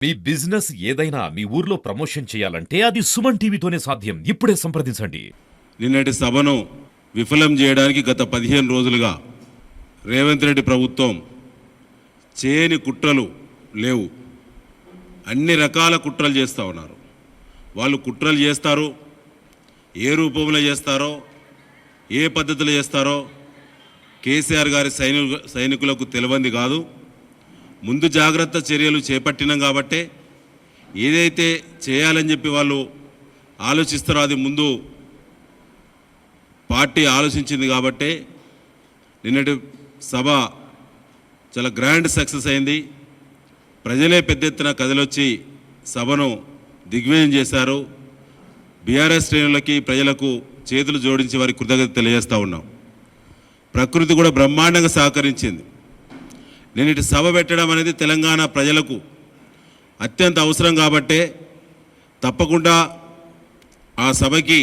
మీ business ఏదైనా మీ ఊర్లో promotion చేయాలంటే అది సుమన్ టీవీతోనే సాధ్యం. ఇప్పుడే సంప్రదించండి. నిన్నటి సభను విఫలం చేయడానికి గత 15 రోజులుగా రేవంత్ రెడ్డి ప్రభుత్వం చేయని కుట్రలు లేవు. అన్ని రకాల కుట్రలు చేస్తూ ఉన్నారు. వాళ్ళు కుట్రలు చేస్తారు, ఏ రూపంలో చేస్తారో, ఏ పద్ధతిలో చేస్తారో కేసీఆర్ గారి సైనికులకు తెలియంది కాదు. ముందు జాగ్రత్త చర్యలు చేపట్టినాం కాబట్టే ఏదైతే చేయాలని చెప్పి వాళ్ళు ఆలోచిస్తారో అది ముందు పార్టీ ఆలోచించింది కాబట్టే నిన్నటి సభ చాలా గ్రాండ్ సక్సెస్ అయింది. ప్రజలే పెద్ద ఎత్తున కదిలొచ్చి సభను దిగ్విజయం చేశారు. బీఆర్ఎస్ శ్రేణులకి ప్రజలకు చేతులు జోడించి వారి కృతజ్ఞత తెలియజేస్తూ ఉన్నాం. ప్రకృతి కూడా బ్రహ్మాండంగా సహకరించింది. నేటి సభ పెట్టడం అనేది తెలంగాణ ప్రజలకు అత్యంత అవసరం కాబట్టే తప్పకుండా ఆ సభకి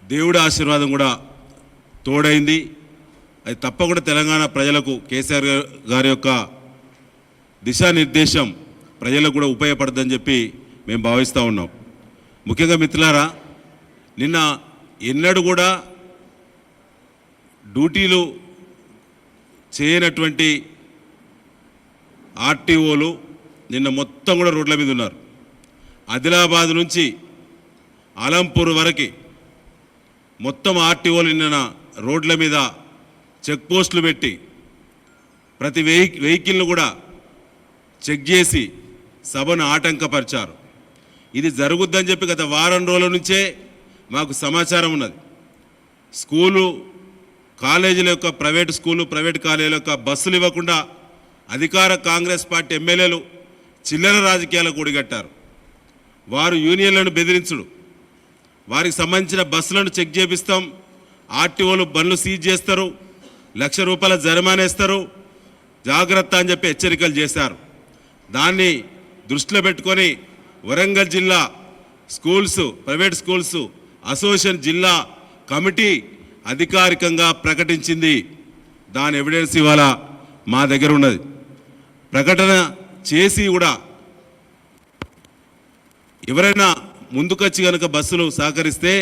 దేవుడి ఆశీర్వాదం కూడా తోడైంది. అది తప్పకుండా తెలంగాణ ప్రజలకు కేసీఆర్ గారి యొక్క దిశానిర్దేశం ప్రజలకు కూడా ఉపయోగపడుతుందని చెప్పి మేము భావిస్తూ ఉన్నాం. ముఖ్యంగా మిత్రులారా, నిన్న ఎన్నడూ కూడా డ్యూటీలు చేయనటువంటి ఆర్టీఓలు నిన్న మొత్తం కూడా రోడ్ల మీద ఉన్నారు. ఆదిలాబాద్ నుంచి అలంపూర్ వరకు మొత్తం ఆర్టీఓలు నిన్న రోడ్ల మీద చెక్ పోస్టులు పెట్టి ప్రతి వెహికల్ను కూడా చెక్ చేసి సభను ఆటంకపరిచారు. ఇది జరుగుద్దని చెప్పి గత వారం రోజుల నుంచే మాకు సమాచారం ఉన్నది. స్కూలు కాలేజీల యొక్క ప్రైవేట్ స్కూలు, ప్రైవేట్ కాలేజీల యొక్క బస్సులు ఇవ్వకుండా అధికార కాంగ్రెస్ పార్టీ ఎమ్మెల్యేలు చిల్లర రాజకీయాలకు ఒడిగట్టారు. వారు యూనియన్లను బెదిరించుడు, వారికి సంబంధించిన బస్సులను చెక్ చేపిస్తాం, ఆర్టీఓలు బండ్లు సీజ్ చేస్తారు, ₹1,00,000 జరిమానా ఇస్తారు, జాగ్రత్త అని చెప్పి హెచ్చరికలు చేశారు. దాన్ని దృష్టిలో పెట్టుకొని వరంగల్ జిల్లా స్కూల్స్, ప్రైవేట్ స్కూల్స్ అసోసియేషన్ జిల్లా కమిటీ అధికారికంగా ప్రకటించింది. దాని ఎవిడెన్స్ ఇవాళ మా దగ్గర ఉన్నది. ప్రకటన చేసి కూడా ఎవరైనా ముందుకొచ్చి కనుక బస్సులు సహకరిస్తే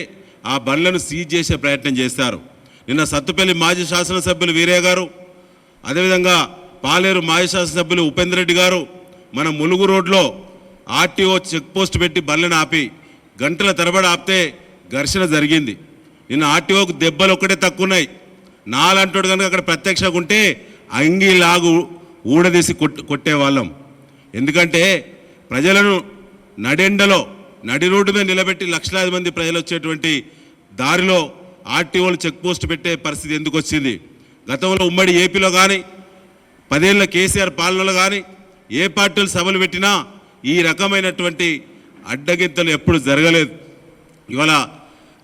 ఆ బండ్లను సీజ్ చేసే ప్రయత్నం చేస్తారు. నిన్న సత్తుపల్లి మాజీ శాసనసభ్యులు వీరయ్య గారు, అదేవిధంగా పాలేరు మాజీ శాసనసభ్యులు ఉపేందర్ రెడ్డి గారు మన ములుగు రోడ్లో ఆర్టీఓ చెక్ పోస్ట్ పెట్టి బండ్లను ఆపి గంటల తరబడి ఆపితే ఘర్షణ జరిగింది. నిన్న ఆర్టీఓకు దెబ్బలు ఒక్కటే తక్కువ ఉన్నాయి. నాలంటోడు కనుక అక్కడ ప్రత్యక్షంగా ఉంటే అంగి లాగు ఊడదీసి కొట్టేవాళ్ళం. ఎందుకంటే ప్రజలను నడెండలో నడి రోడ్డు మీద నిలబెట్టి లక్షలాది మంది ప్రజలు వచ్చేటువంటి దారిలో ఆర్టీఓలు చెక్ పోస్ట్ పెట్టే పరిస్థితి ఎందుకు వచ్చింది? గతంలో ఉమ్మడి ఏపీలో కానీ 10 ఏళ్ల కేసీఆర్ పాలనలో కానీ ఏ పార్టీలు సభలు పెట్టినా ఈ రకమైనటువంటి అడ్డగింతలు ఎప్పుడు జరగలేదు. ఇవాళ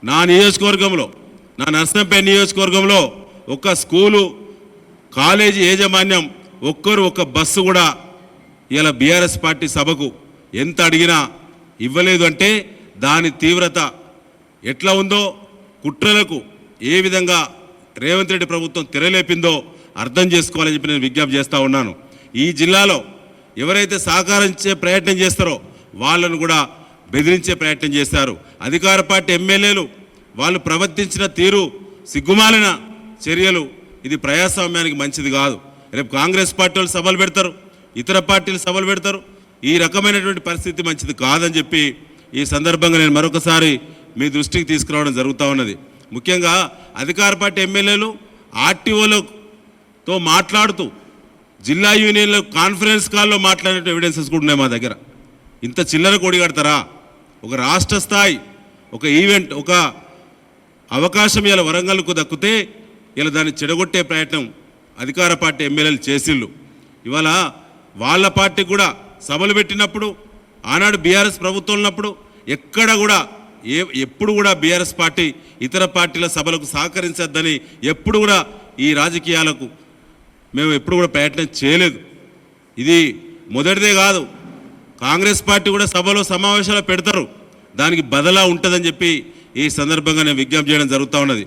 నా నియోజకవర్గంలో, నా నర్సంపేట నియోజకవర్గంలో ఒక స్కూలు, కాలేజీ యాజమాన్యం ఒక్కరు ఒక బస్సు కూడా ఇలా బీఆర్ఎస్ పార్టీ సభకు ఎంత అడిగినా ఇవ్వలేదు. అంటే దాని తీవ్రత ఎట్లా ఉందో, కుట్రలకు ఏ విధంగా రేవంత్ రెడ్డి ప్రభుత్వం తెరలేపిందో అర్థం చేసుకోవాలని చెప్పి నేను విజ్ఞప్తి చేస్తూ ఉన్నాను. ఈ జిల్లాలో ఎవరైతే సహకరించే ప్రయత్నం చేస్తారో వాళ్ళను కూడా బెదిరించే ప్రయత్నం చేశారు. అధికార పార్టీ ఎమ్మెల్యేలు వాళ్ళు ప్రవర్తించిన తీరు సిగ్గుమాలిన చర్యలు. ఇది ప్రజాస్వామ్యానికి మంచిది కాదు. రేపు కాంగ్రెస్ పార్టీ వాళ్ళు సభలు పెడతారు, ఇతర పార్టీలు సభలు పెడతారు. ఈ రకమైనటువంటి పరిస్థితి మంచిది కాదని చెప్పి ఈ సందర్భంగా నేను మరొకసారి మీ దృష్టికి తీసుకురావడం జరుగుతూ ఉన్నది. ముఖ్యంగా అధికార పార్టీ ఎమ్మెల్యేలు ఆర్టీఓలతో మాట్లాడుతూ జిల్లా యూనియన్లో కాన్ఫరెన్స్ కాల్లో మాట్లాడిన ఎవిడెన్సెస్ కూడా ఉన్నాయి మా దగ్గర. ఇంత చిల్లర కొడిగడతారా? ఒక రాష్ట్ర స్థాయి ఒక ఈవెంట్, ఒక అవకాశం ఇలా వరంగల్కు దక్కితే ఇలా దాన్ని చెడగొట్టే ప్రయత్నం అధికార పార్టీ ఎమ్మెల్యేలు చేసిళ్ళు. ఇవాళ వాళ్ళ పార్టీ కూడా సభలు పెట్టినప్పుడు, ఆనాడు బీఆర్ఎస్ ప్రభుత్వం ఉన్నప్పుడు ఎక్కడ కూడా ఎప్పుడు కూడా బీఆర్ఎస్ పార్టీ ఇతర పార్టీల సభలకు సహకరించద్దని ఎప్పుడు కూడా ఈ రాజకీయాలకు మేము ఎప్పుడు కూడా ప్రయత్నం చేయలేదు. ఇది మొదటిదే కాదు. కాంగ్రెస్ పార్టీ కూడా సభలో సమావేశాలు పెడతారు, దానికి బదలా ఉంటుందని చెప్పి ఈ సందర్భంగా నేను విజ్ఞప్తి చేయడం జరుగుతూ ఉన్నది.